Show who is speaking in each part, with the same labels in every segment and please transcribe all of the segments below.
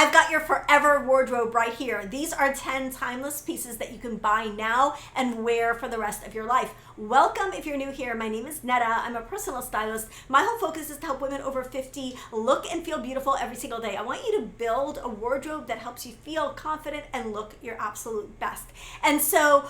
Speaker 1: I've got your forever wardrobe right here. These are 10 timeless pieces that you can buy now and wear for the rest of your life. Welcome if you're new here. My name is Netta. I'm a personal stylist. My whole focus is to help women over 50 look and feel beautiful every single day. I want you to build a wardrobe that helps you feel confident and look your absolute best. And so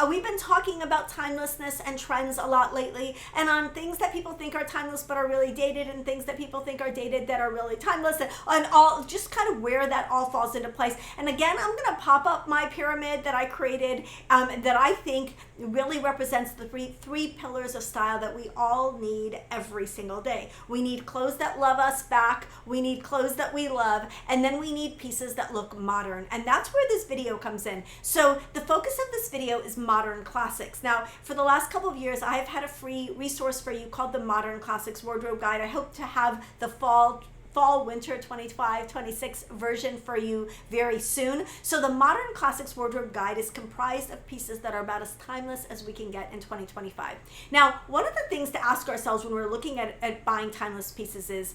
Speaker 1: we've been talking about timelessness and trends a lot lately, and on things that people think are timeless but are really dated, and things that people think are dated that are really timeless, and all just kind of where that all falls into place. And again, I'm going to pop up my pyramid that I created that I think really represents the three pillars of style that we all need every single day. We need clothes that love us back, we need clothes that we love, and then we need pieces that look modern. And that's where this video comes in. So the focus of this video is modern classics. Now, for the last couple of years, I have had a free resource for you called the Modern Classics Wardrobe Guide. I hope to have the fall/winter 25-26 version for you very soon. So the Modern Classics Wardrobe Guide is comprised of pieces that are about as timeless as we can get in 2025. Now, one of the things to ask ourselves when we're looking at buying timeless pieces is,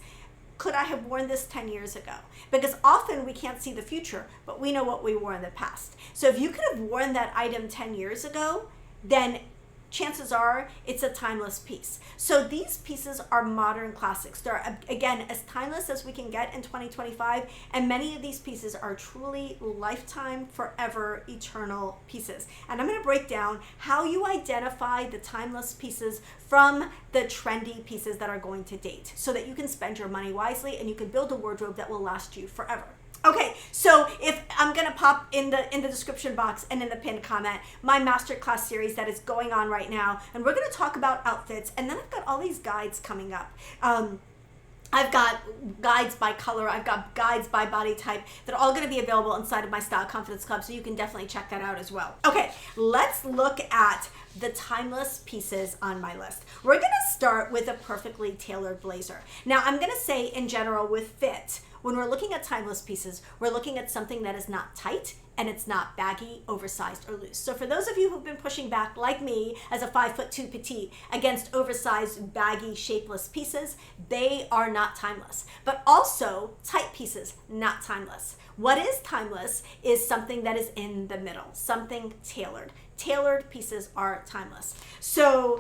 Speaker 1: could I have worn this 10 years ago? Because often we can't see the future, but we know what we wore in the past. So if you could have worn that item 10 years ago, then chances are it's a timeless piece. So these pieces are modern classics. They're, again, as timeless as we can get in 2025, and many of these pieces are truly lifetime, forever, eternal pieces. And I'm going to break down how you identify the timeless pieces from the trendy pieces that are going to date, so that you can spend your money wisely and you can build a wardrobe that will last you forever. Okay, so if I'm gonna pop in the description box and in the pinned comment my masterclass series that is going on right now, and we're gonna talk about outfits, and then I've got all these guides coming up. I've got guides by color, I've got guides by body type that are all gonna be available inside of my Style Confidence Club, so you can definitely check that out as well. Okay, let's look at the timeless pieces on my list. We're gonna start with a perfectly tailored blazer. Now, I'm gonna say in general with fit, when we're looking at timeless pieces, we're looking at something that is not tight and it's not baggy, oversized, or loose. So for those of you who've been pushing back, like me, as a 5'2" petite, against oversized, baggy, shapeless pieces, they are not timeless. But also, tight pieces, not timeless. What is timeless is something that is in the middle, something tailored. Tailored pieces are timeless. So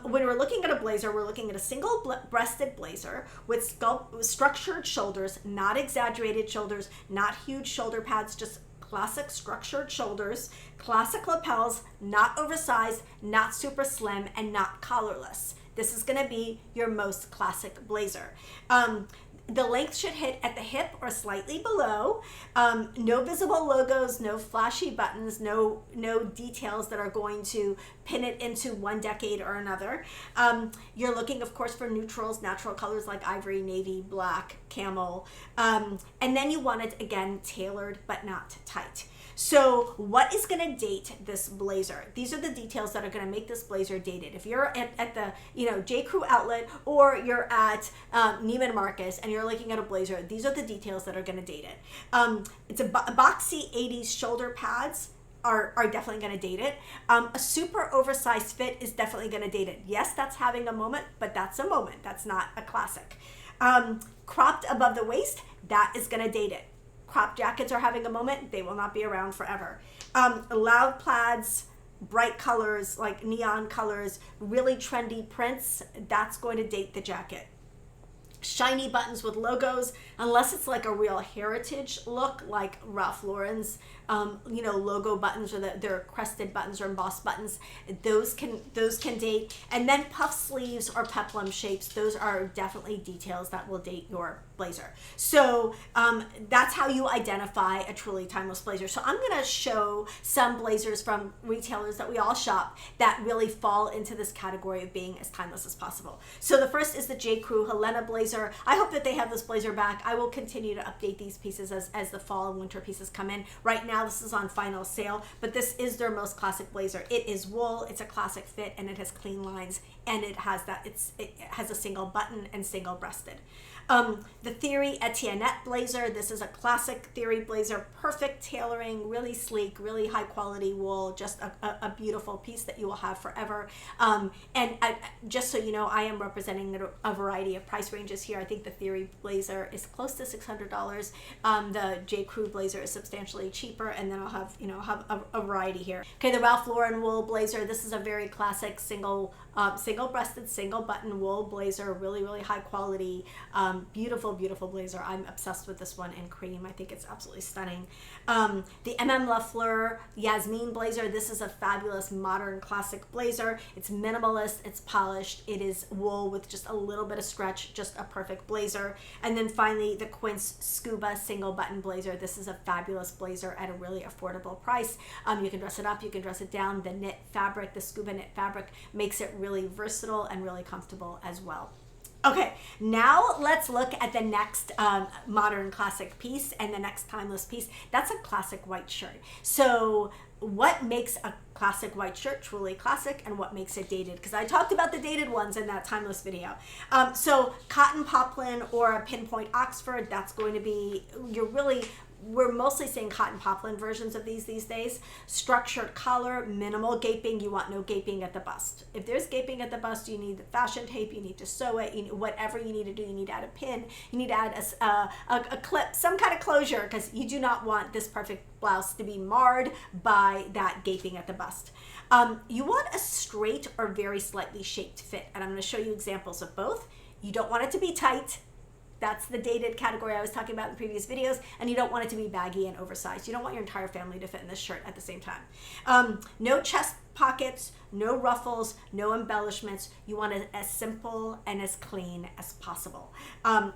Speaker 1: when we're looking at a blazer, we're looking at a single-breasted blazer with structured shoulders, not exaggerated shoulders, not huge shoulder pads, just classic structured shoulders, classic lapels, not oversized, not super slim, and not collarless. This is going to be your most classic blazer. The length should hit at the hip or slightly below. No visible logos, no flashy buttons, no details that are going to pin it into one decade or another. You're looking, of course, for neutrals, natural colors like ivory, navy, black, camel. And then you want it, again, tailored but not tight. So what is going to date this blazer? These are the details that are going to make this blazer dated. If you're at the J. Crew outlet, or you're at Neiman Marcus and you're looking at a blazer, these are the details that are going to date it. It's a boxy 80s shoulder pads are definitely going to date it. A super oversized fit is definitely going to date it. Yes, that's having a moment, but that's a moment. That's not a classic. Cropped above the waist, that is going to date it. Crop jackets are having a moment, they will not be around forever. Loud plaids, bright colors like neon colors, really trendy prints, that's going to date the jacket. Shiny buttons with logos, unless it's like a real heritage look like Ralph Lauren's logo buttons, or their crested buttons or embossed buttons, those can date. And then puff sleeves or peplum shapes, those are definitely details that will date your blazer. So that's how you identify a truly timeless blazer. So I'm going to show some blazers from retailers that we all shop that really fall into this category of being as timeless as possible. So the first is the J. Crew Helena blazer. I hope that they have this blazer back. I will continue to update these pieces as the fall and winter pieces come in. Right now, this is on final sale, but this is their most classic blazer. It is wool, it's a classic fit, and it has clean lines, and it has a single button and single breasted. The Theory Etiennette blazer. This is a classic Theory blazer, perfect tailoring, really sleek, really high quality wool, just a beautiful piece that you will have forever. Just so you know, I am representing a variety of price ranges here. I think the Theory blazer is close to $600. The J. Crew blazer is substantially cheaper, and then I'll have a variety here. Okay, the Ralph Lauren wool blazer. This is a very classic single-breasted, single-button wool blazer, really high quality, beautiful blazer. I'm obsessed with this one in cream. I think it's absolutely stunning. The MM Lafleur Yasmin blazer. This is a fabulous modern classic blazer. It's minimalist, it's polished, it is wool with just a little bit of stretch, just a perfect blazer. And then finally, the Quince Scuba single button blazer. This is a fabulous blazer at a really affordable price. You can dress it up, you can dress it down. The knit fabric, the scuba knit fabric, makes it really versatile and really comfortable as well. Okay, now let's look at the next modern classic piece and the next timeless piece. That's a classic white shirt. So what makes a classic white shirt truly classic, and what makes it dated? Because I talked about the dated ones in that timeless video. So cotton poplin or a pinpoint Oxford, that's going to be, we're mostly seeing cotton poplin versions of these days. Structured collar, minimal gaping. You want no gaping at the bust. If there's gaping at the bust, you need the fashion tape, you need to sew it, whatever you need to do. You need to add a pin, you need to add a clip, some kind of closure, because you do not want this perfect blouse to be marred by that gaping at the bust. You want a straight or very slightly shaped fit, and I'm going to show you examples of both. You don't want it to be tight. That's the dated category I was talking about in the previous videos. And you don't want it to be baggy and oversized. You don't want your entire family to fit in this shirt at the same time. No chest pockets, no ruffles, no embellishments. You want it as simple and as clean as possible.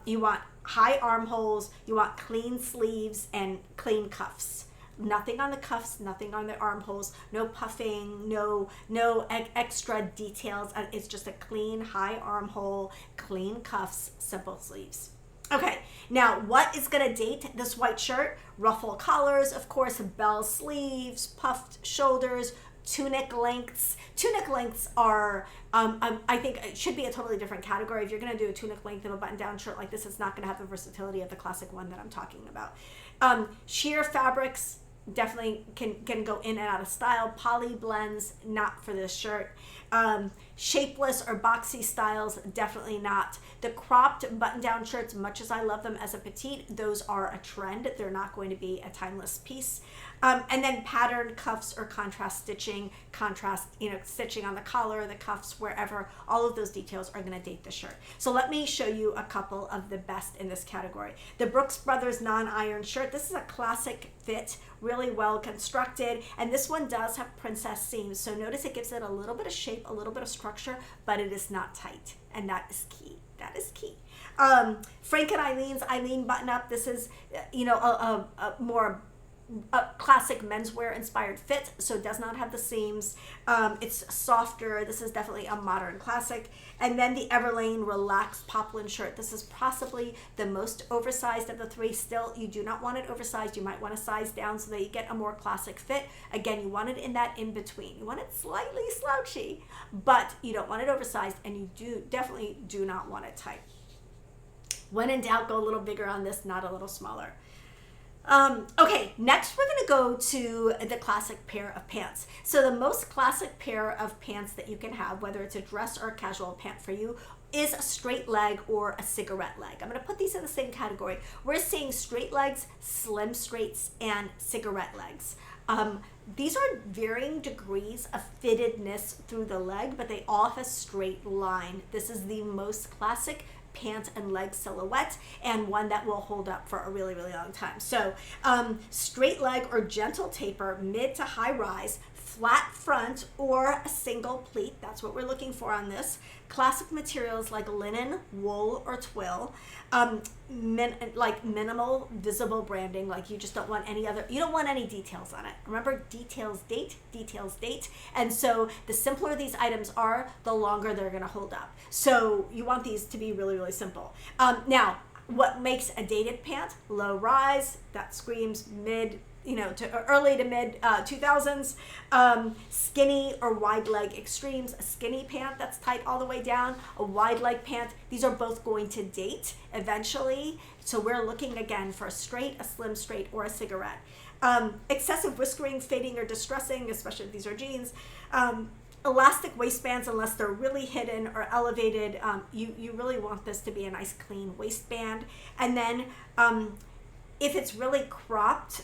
Speaker 1: You want high armholes. You want clean sleeves and clean cuffs. Nothing on the cuffs, nothing on the armholes, no puffing, no extra details. It's just a clean high armhole, clean cuffs, simple sleeves. Okay, now what is going to date this white shirt? Ruffle collars, of course, bell sleeves, puffed shoulders, tunic lengths. Tunic lengths are, I think it should be a totally different category. If you're going to do a tunic length of a button-down shirt like this, it's not going to have the versatility of the classic one that I'm talking about. Sheer fabrics definitely can go in and out of style. Poly blends, not for this shirt. Shapeless or boxy styles, definitely not. The cropped button-down shirts, much as I love them as a petite, those are a trend. They're not going to be a timeless piece. And then patterned cuffs or contrast stitching, stitching on the collar, the cuffs, wherever, all of those details are going to date the shirt. So let me show you a couple of the best in this category. The Brooks Brothers non-iron shirt. This is a classic fit, really well constructed, and this one does have princess seams. So notice it gives it a little bit of shape, a little bit of structure, but it is not tight, and that is key. That is key. Frank and Eileen button up. This is, a more classic menswear inspired fit, so it does not have the seams. It's softer. This is definitely a modern classic. And then the Everlane relaxed poplin shirt. This is possibly the most oversized of the three. Still, you do not want it oversized. You might want to size down so that you get a more classic fit. Again, you want it in that in between. You want it slightly slouchy, but you don't want it oversized, and you definitely do not want it tight. When in doubt, go a little bigger on this, not a little smaller. Okay, next we're going to go to the classic pair of pants. So the most classic pair of pants that you can have, whether it's a dress or a casual pant for you, is a straight leg or a cigarette leg. I'm going to put these in the same category. We're seeing straight legs, slim straights, and cigarette legs. These are varying degrees of fittedness through the leg, but they all have a straight line. This is the most classic pant and leg silhouette, and one that will hold up for a really long time. So straight leg or gentle taper, mid to high rise, flat front or a single pleat. That's what we're looking for on this. Classic materials like linen, wool, or twill. Like minimal visible branding, like you just don't want any other, you don't want any details on it. Remember, details date. And so the simpler these items are, the longer they're going to hold up. So you want these to be really simple. Now, what makes a dated pant? Low rise, that screams mid to early to mid 2000s. Skinny or wide leg extremes, a skinny pant that's tight all the way down, a wide leg pant. These are both going to date eventually. So we're looking again for a straight, a slim straight, or a cigarette. Excessive whiskering, fading, or distressing, especially if these are jeans. Elastic waistbands, unless they're really hidden or elevated, you really want this to be a nice clean waistband. And then if it's really cropped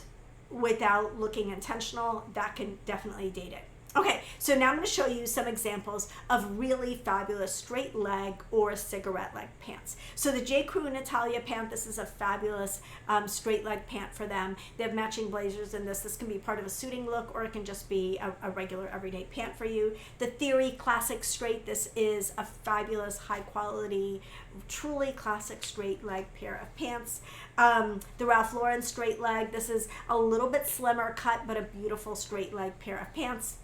Speaker 1: without looking intentional, that can definitely date it. Okay, so now I'm going to show you some examples of really fabulous straight leg or cigarette leg pants. So the J. Crew Natalia pant, this is a fabulous straight leg pant for them. They have matching blazers in this. This can be part of a suiting look, or it can just be a regular everyday pant for you. The Theory Classic Straight, this is a fabulous, high quality, truly classic straight leg pair of pants. The Ralph Lauren straight leg, this is a little bit slimmer cut, but a beautiful straight leg pair of pants.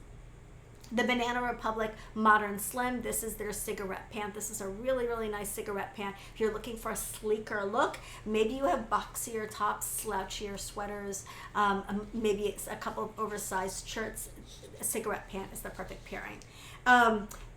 Speaker 1: The Banana Republic Modern Slim, this is their cigarette pant. This is a really, really nice cigarette pant. If you're looking for a sleeker look, maybe you have boxier tops, slouchier sweaters, maybe it's a couple of oversized shirts, a cigarette pant is the perfect pairing.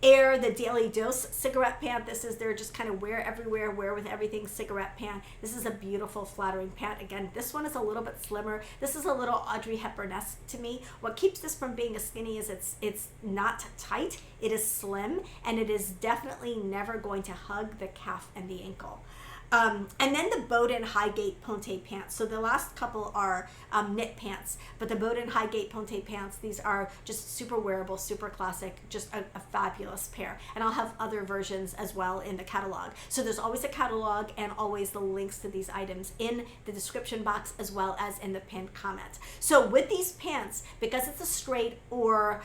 Speaker 1: Air, the Daily Dose cigarette pant. This is their just kind of wear everywhere, wear with everything cigarette pant. This is a beautiful, flattering pant. Again, this one is a little bit slimmer. This is a little Audrey Hepburn-esque to me. What keeps this from being a skinny is it's not tight, it is slim, and it is definitely never going to hug the calf and the ankle. And then the Bowden Highgate Ponte pants. So the last couple are knit pants, but the Bowden Highgate Ponte pants, these are just super wearable, super classic, just a fabulous pair. And I'll have other versions as well in the catalog. So there's always a catalog and always the links to these items in the description box as well as in the pinned comment. So with these pants, because it's a straight or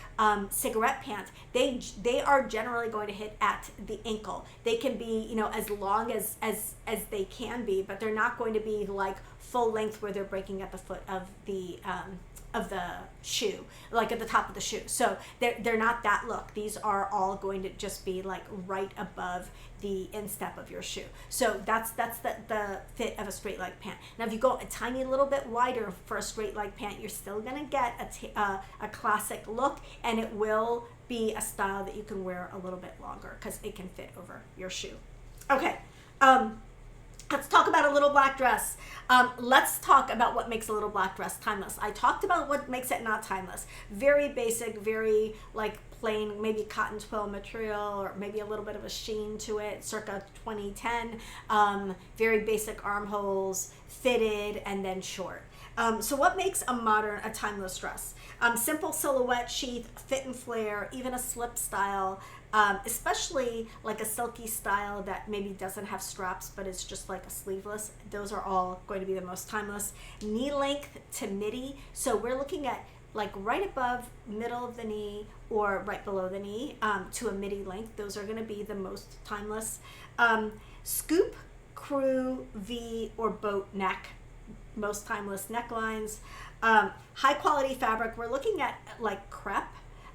Speaker 1: cigarette pant, they are generally going to hit at the ankle. They can be, as long as they can be, but they're not going to be like full length where they're breaking at the foot of the shoe, like at the top of the shoe. So they're not that look. These are all going to just be like right above the instep of your shoe. So that's the fit of a straight leg pant. Now if you go a tiny little bit wider for a straight leg pant, you're still gonna get a classic look, and it will be a style that you can wear a little bit longer because it can fit over your shoe. Okay. Let's talk about a little black dress. Let's talk about what makes a little black dress timeless. I talked about what makes it not timeless. Very basic, very like plain, maybe cotton twill material, or maybe a little bit of a sheen to it, circa 2010. Very basic armholes, fitted, and then short. So what makes a timeless dress? Simple silhouette, sheath, fit and flare, even a slip style, especially like a silky style that maybe doesn't have straps but is just like a sleeveless. Those are all going to be the most timeless. Knee length to midi. So we're looking at like right above middle of the knee or right below the knee to a midi length. Those are going to be the most timeless. Scoop, crew, V, or boat neck. Most timeless necklines. High quality fabric, we're looking at like crepe,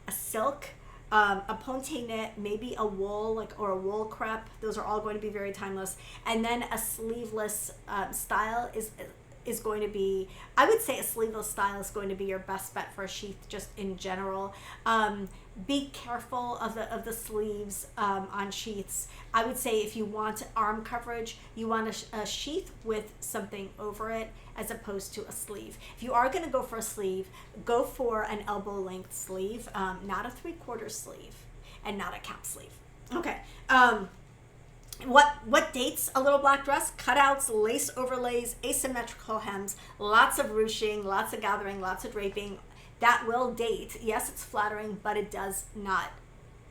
Speaker 1: a silk, a ponte knit, maybe a wool or a wool crepe. Those are all going to be very timeless. And then a sleeveless style is going to be, I would say a sleeveless style is going to be your best bet for a sheath just in general. Be careful of the sleeves on sheaths. I would say if you want arm coverage, you want a sheath with something over it as opposed to a sleeve. If you are going to go for a sleeve, go for an elbow length sleeve, not a 3/4 sleeve, and not a cap sleeve. Okay. What dates a little black dress? Cutouts, lace overlays, asymmetrical hems, lots of ruching, lots of gathering, lots of draping. That will date. Yes, it's flattering, but it is not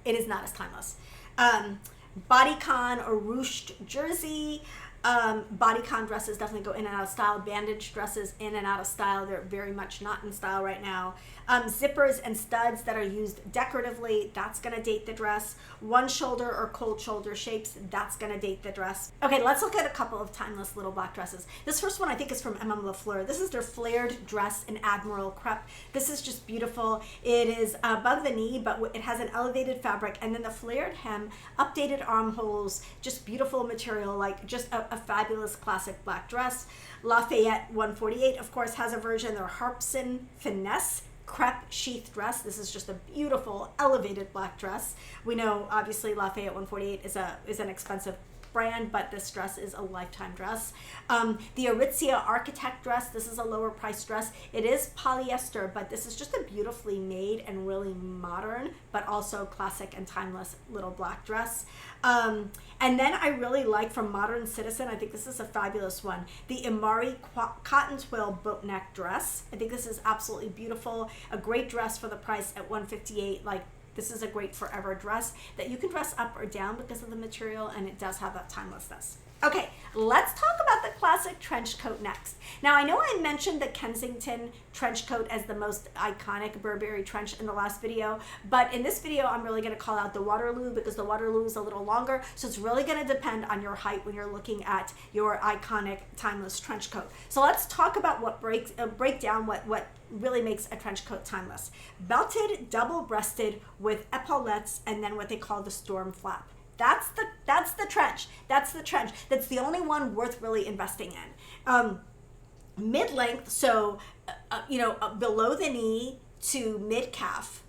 Speaker 1: as timeless. Bodycon or ruched jersey. Bodycon dresses definitely go in and out of style. Bandage dresses in and out of style. They're very much not in style right now. Zippers and studs that are used decoratively, that's going to date the dress. One shoulder or cold shoulder shapes, that's going to date the dress. Okay, let's look at a couple of timeless little black dresses. This first one I think is from MM Lafleur. This is their flared dress in Admiral crepe. This is just beautiful. It is above the knee, but it has an elevated fabric, and then the flared hem, updated armholes, just beautiful material, like just a a fabulous classic black dress. Lafayette 148, of course, has a version, their Harpson Finesse crepe sheath dress. This is just a beautiful elevated black dress. We know obviously Lafayette 148 is an expensive brand, but this dress is a lifetime dress. The Aritzia Architect dress, this is a lower price dress. It is polyester, but this is just a beautifully made and really modern, but also classic and timeless little black dress. And then I really like from Modern Citizen, I think this is a fabulous one, the Imari Cotton Twill boat neck dress. I think this is absolutely beautiful, a great dress for the price at $158. Like, this is a great forever dress that you can dress up or down because of the material, and it does have that timelessness. Okay, let's talk about the classic trench coat next. Now, I know I mentioned the Kensington trench coat as the most iconic Burberry trench in the last video, but in this video, I'm really gonna call out the Waterloo because the Waterloo is a little longer, so it's really gonna depend on your height when you're looking at your iconic timeless trench coat. So let's talk about what break down what really makes a trench coat timeless. Belted, double-breasted with epaulettes, and then what they call the storm flap. That's the trench. That's the trench. That's the only one worth really investing in. Mid-length, so below the knee to mid-calf.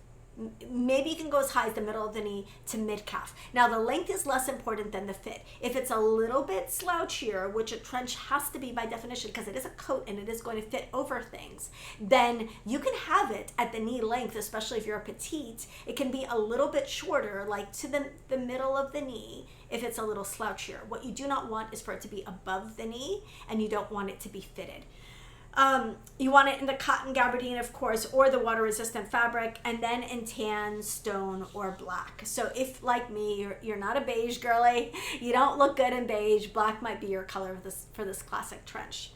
Speaker 1: Maybe you can go as high as the middle of the knee to mid-calf. Now, the length is less important than the fit. If it's a little bit slouchier, which a trench has to be by definition because it is a coat and it is going to fit over things, then you can have it at the knee length, especially if you're a petite. It can be a little bit shorter, like to the middle of the knee, if it's a little slouchier. What you do not want is for it to be above the knee, and you don't want it to be fitted. You want it in the cotton gabardine, of course, or the water-resistant fabric, and then in tan, stone, or black. So if, like me, you're not a beige girly, you don't look good in beige, black might be your color for this classic trench.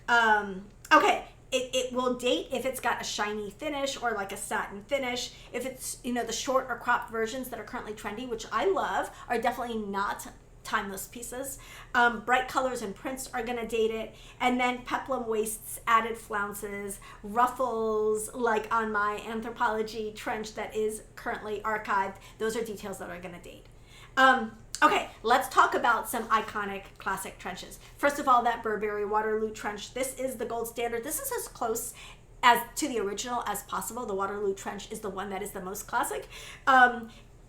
Speaker 1: Okay, it will date if it's got a shiny finish or like a satin finish. If it's, the short or cropped versions that are currently trendy, which I love, are definitely not timeless pieces. Bright colors and prints are going to date it. And then peplum waists, added flounces, ruffles, like on my Anthropologie trench that is currently archived. Those are details that are going to date. Okay, let's talk about some iconic classic trenches. First of all, that Burberry Waterloo trench. This is the gold standard. This is as close as to the original as possible. The Waterloo trench is the one that is the most classic.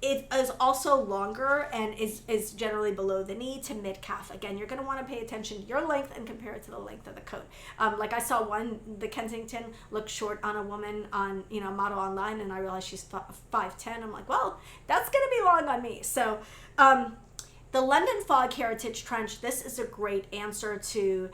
Speaker 1: It is also longer and is generally below the knee to mid-calf. Again, you're going to want to pay attention to your length and compare it to the length of the coat. Like I saw the Kensington look short on a woman on, model online, and I realized she's 5'10". I'm like, well, that's going to be long on me. So, the London Fog Heritage Trench, this is a great answer to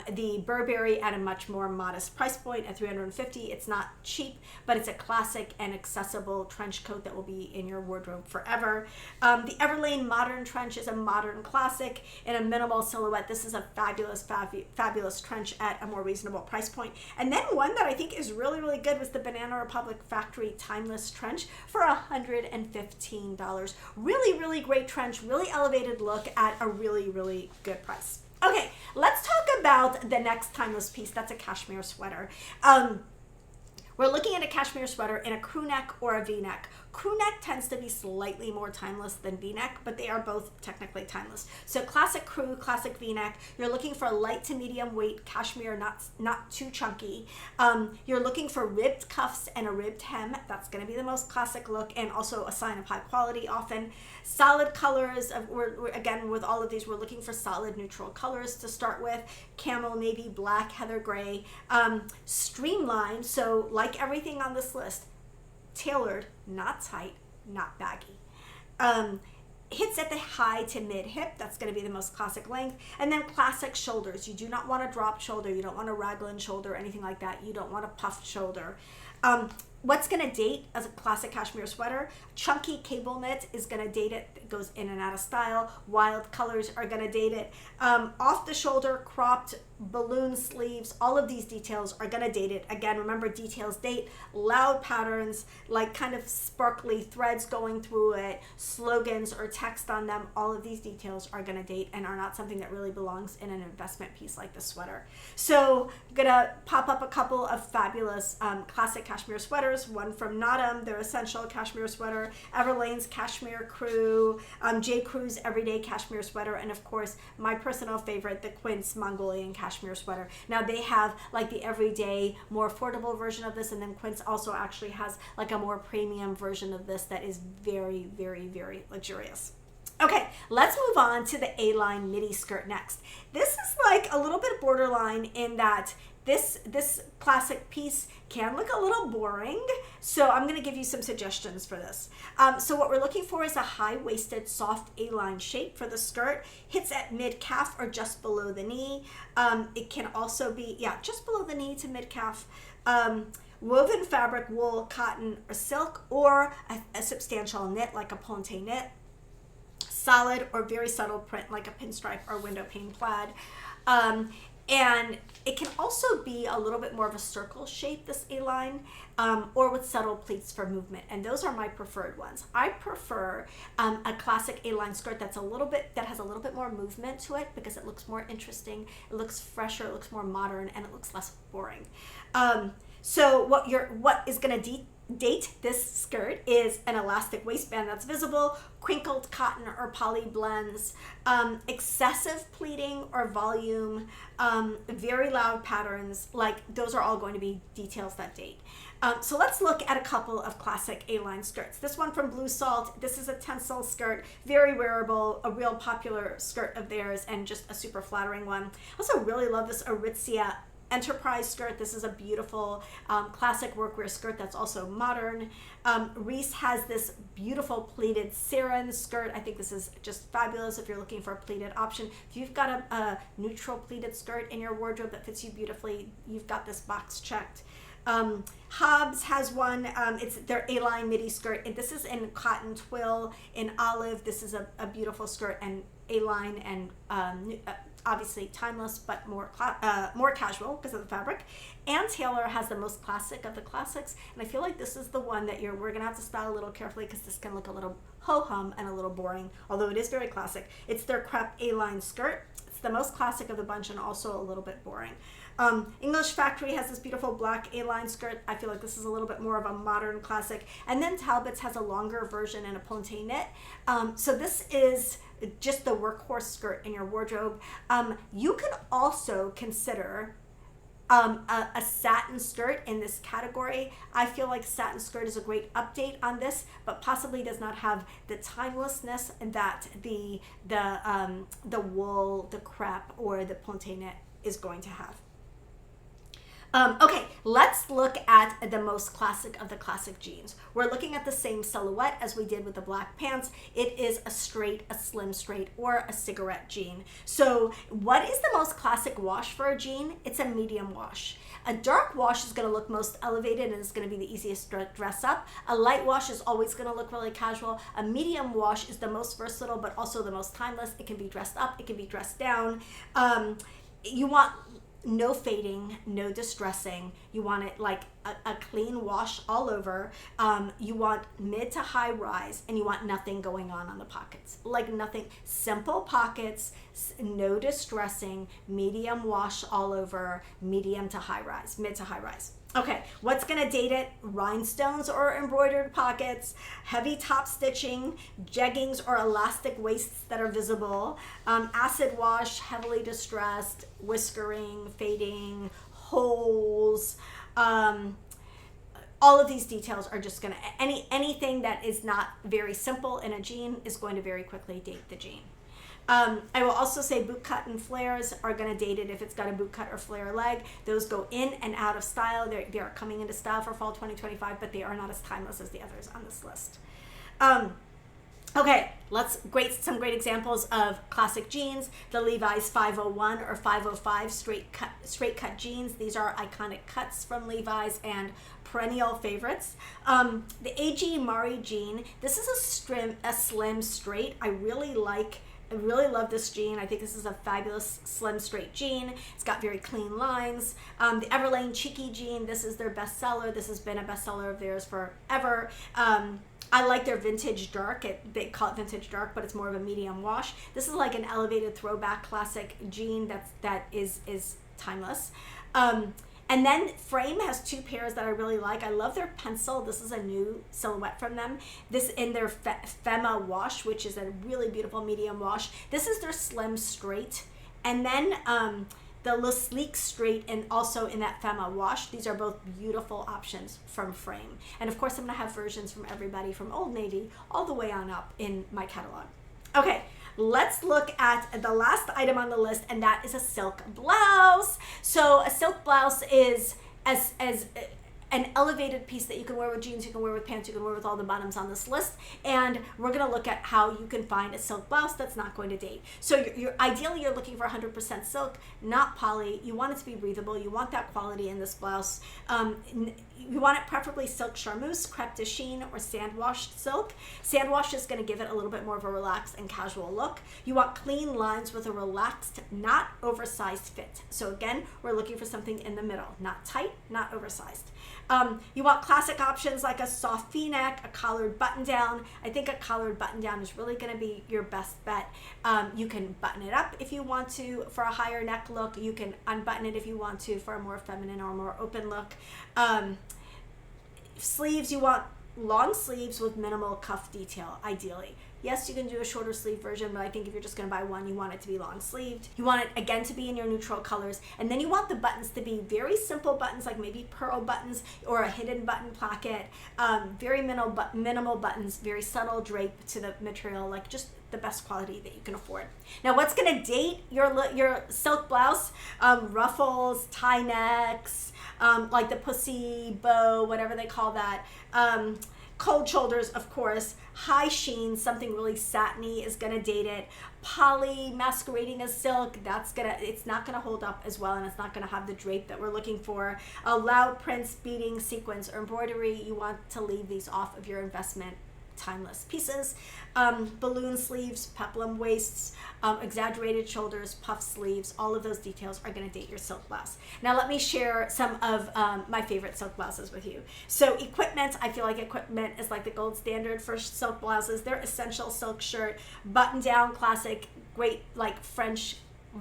Speaker 1: the Burberry at a much more modest price point at $350. It's not cheap, but it's a classic and accessible trench coat that will be in your wardrobe forever. The Everlane Modern Trench is a modern classic in a minimal silhouette. This is a fabulous trench at a more reasonable price point. And then one that I think is really, really good was the Banana Republic Factory Timeless Trench for $115. Really, really great trench, really elevated look at a really, really good price. Okay, let's talk about the next timeless piece. That's a cashmere sweater. We're looking at a cashmere sweater in a crew neck or a V-neck. Crew neck tends to be slightly more timeless than V-neck, but they are both technically timeless. So classic crew, classic V-neck. You're looking for light to medium weight cashmere, not too chunky. You're looking for ribbed cuffs and a ribbed hem. That's going to be the most classic look and also a sign of high quality often. Solid colors. Again, with all of these, we're looking for solid neutral colors to start with. Camel, navy, black, heather gray. Streamlined, so like everything on this list, tailored, not tight, not baggy. Hits at the high to mid hip. That's going to be the most classic length. And then classic shoulders. You do not want a drop shoulder. You don't want a raglan shoulder, anything like that. You don't want a puffed shoulder. What's going to date as a classic cashmere sweater? Chunky cable knit is going to date it. It goes in and out of style. Wild colors are going to date it. Off the shoulder, cropped balloon sleeves, all of these details are gonna date it. Again, remember, details date. Loud patterns, like kind of sparkly threads going through it, slogans or text on them, all of these details are gonna date and are not something that really belongs in an investment piece like this sweater. So I'm gonna pop up a couple of fabulous classic cashmere sweaters, one from Notum, their essential cashmere sweater, Everlane's Cashmere Crew, J. Crew's Everyday Cashmere Sweater, and of course, my personal favorite, the Quince Mongolian Cashmere Sweater. Now they have like the everyday, more affordable version of this, and then Quince also actually has like a more premium version of this that is very, very, very luxurious. Okay, let's move on to the A-line midi skirt next. This is like a little bit borderline in that this classic piece can look a little boring, so I'm going to give you some suggestions for this. So what we're looking for is a high-waisted, soft A-line shape for the skirt. Hits at mid-calf or just below the knee. It can also be, just below the knee to mid-calf. Woven fabric, wool, cotton, or silk, or a substantial knit like a ponte knit. Solid or very subtle print like a pinstripe or window pane plaid. And it can also be a little bit more of a circle shape, this A-line, or with subtle pleats for movement. And those are my preferred ones. I prefer a classic A-line skirt that has a little bit more movement to it because it looks more interesting, it looks fresher, it looks more modern, and it looks less boring. So what is going to date this skirt is an elastic waistband that's visible, crinkled cotton or poly blends, excessive pleating or volume, very loud patterns, like those are all going to be details that date. So let's look at a couple of classic A-line skirts. This one from Blue Salt, this is a tencel skirt, very wearable, a real popular skirt of theirs and just a super flattering one. I also really love this Aritzia Enterprise skirt. This is a beautiful classic workwear skirt that's also modern. Reese has this beautiful pleated Siren skirt. I think this is just fabulous if you're looking for a pleated option. If you've got a neutral pleated skirt in your wardrobe that fits you beautifully, you've got this box checked. Hobbs has one, it's their A-line midi skirt, and this is in cotton twill, in olive. This is a beautiful skirt and A-line and obviously timeless, but more casual because of the fabric. Ann Taylor has the most classic of the classics, and I feel like this is the one that we're gonna have to style a little carefully because this can look a little ho-hum and a little boring, although it is very classic. It's their crepe A-line skirt. It's the most classic of the bunch and also a little bit boring. English Factory has this beautiful black A-line skirt. I feel like this is a little bit more of a modern classic. And then Talbot's has a longer version and a ponte knit. So this is just the workhorse skirt in your wardrobe. You can also consider a satin skirt in this category. I feel like satin skirt is a great update on this, but possibly does not have the timelessness that the wool, the crepe, or the ponte knit is going to have. Okay, let's look at the most classic of the classic jeans. We're looking at the same silhouette as we did with the black pants. It is a slim straight, or a cigarette jean. So what is the most classic wash for a jean? It's a medium wash. A dark wash is going to look most elevated and is going to be the easiest to dress up. A light wash is always going to look really casual. A medium wash is the most versatile, but also the most timeless. It can be dressed up, it can be dressed down. You want no fading, no distressing. You want it like a clean wash all over. You want mid to high rise, and you want nothing going on the pockets. Like nothing, simple pockets, no distressing, medium wash all over, medium to high rise, mid to high rise. Okay, what's gonna date it? Rhinestones or embroidered pockets, heavy top stitching, jeggings or elastic waists that are visible, acid wash, heavily distressed, whiskering, fading, holes. All of these details are just gonna, anything that is not very simple in a jean is going to very quickly date the jean. I will also say boot cut and flares are going to date it if it's got a boot cut or flare leg. Those go in and out of style. They are coming into style for fall 2025, but they are not as timeless as the others on this list. Okay, some great examples of classic jeans. The Levi's 501 or 505 straight cut jeans. These are iconic cuts from Levi's and perennial favorites. The AG Mari jean. This is a slim straight. I really like I really love this jean. I think this is a fabulous slim straight jean. It's got very clean lines. The Everlane Cheeky jean, this is their bestseller. This has been a bestseller of theirs forever. I like their vintage dark. They call it vintage dark, but it's more of a medium wash. This is like an elevated throwback classic jean that is timeless. And then Frame has two pairs that I really like. I love their pencil. This is a new silhouette from them. This in their Fema wash, which is a really beautiful medium wash. This is their slim straight. And then the Le Sleek straight, and also in that Fema wash. These are both beautiful options from Frame. And of course, I'm gonna have versions from everybody from Old Navy all the way on up in my catalog. Okay, let's look at the last item on the list, and that is a silk blouse. So a silk blouse is as an elevated piece that you can wear with jeans, you can wear with pants, you can wear with all the bottoms on this list. And we're gonna look at how you can find a silk blouse that's not going to date. So ideally you're looking for 100% silk, not poly. You want it to be breathable. You want that quality in this blouse. You want it preferably silk charmeuse, crepe de chine, or sand-washed silk. Sand-washed is gonna give it a little bit more of a relaxed and casual look. You want clean lines with a relaxed, not oversized fit. So again, we're looking for something in the middle, not tight, not oversized. You want classic options like a soft V-neck, a collared button-down. I think a collared button-down is really going to be your best bet. You can button it up if you want to for a higher neck look. You can unbutton it if you want to for a more feminine or more open look. Sleeves, you want long sleeves with minimal cuff detail, ideally. Yes, you can do a shorter sleeve version, but I think if you're just going to buy one, you want it to be long sleeved. You want it, again, to be in your neutral colors. And then you want the buttons to be very simple buttons, like maybe pearl buttons or a hidden button placket. Very minimal buttons, very subtle drape to the material, like just the best quality that you can afford. Now, what's going to date your silk blouse? Ruffles, tie necks, like the pussy bow, whatever they call that. Cold shoulders, of course. High sheen, something really satiny is gonna date it. Poly masquerading as silk, it's not gonna hold up as well, and it's not gonna have the drape that we're looking for. Loud prints, beading, sequins, or embroidery, you want to leave these off of your investment timeless pieces. Balloon sleeves, peplum waists, exaggerated shoulders, puff sleeves, all of those details are going to date your silk blouse. Now let me share some of my favorite silk blouses with you. So equipment, I feel like equipment is like the gold standard for silk blouses. They're essential silk shirt, button down classic, great like French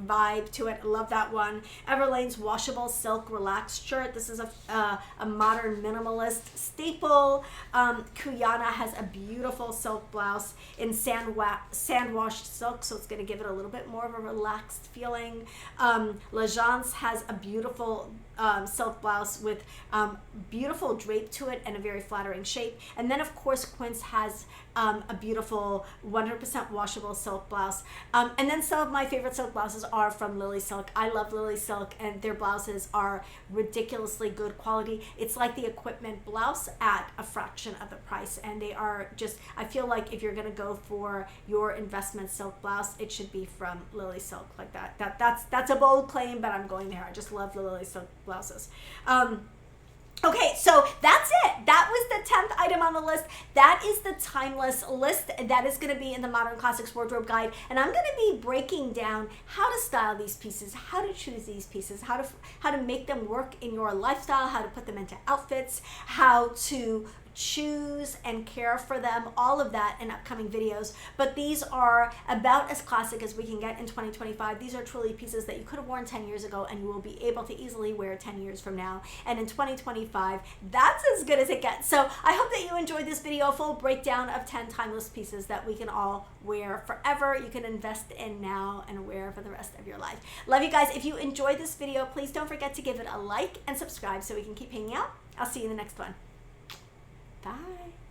Speaker 1: vibe to it. I love that one. Everlane's washable silk relaxed shirt. This is a modern minimalist staple. Kuyana has a beautiful silk blouse in sand washed silk, so it's going to give it a little bit more of a relaxed feeling. L'Agence has a beautiful silk blouse with beautiful drape to it and a very flattering shape. And then of course Quince has a beautiful 100% washable silk blouse. And then some of my favorite silk blouses are from Lily Silk. I love Lily Silk, and their blouses are ridiculously good quality. It's like the equipment blouse at a fraction of the price, and they are just, I feel like if you're gonna go for your investment silk blouse, it should be from Lily Silk like that. That's a bold claim, but I'm going there. I just love the Lily Silk blouses. Okay, so that's it. That was the 10th item on the list. That is the timeless list. That is going to be in the Modern Classics Wardrobe Guide. And I'm going to be breaking down how to style these pieces, how to choose these pieces, how to make them work in your lifestyle, how to put them into outfits, how to choose and care for them, all of that in upcoming videos. But these are about as classic as we can get in 2025. These are truly pieces that you could have worn 10 years ago and you will be able to easily wear 10 years from now. And in 2025, that's as good as it gets. So I hope that you enjoyed this video, a full breakdown of 10 timeless pieces that we can all wear forever. You can invest in now and wear for the rest of your life. Love you guys. If you enjoyed this video, please don't forget to give it a like and subscribe so we can keep hanging out. I'll see you in the next one. Bye.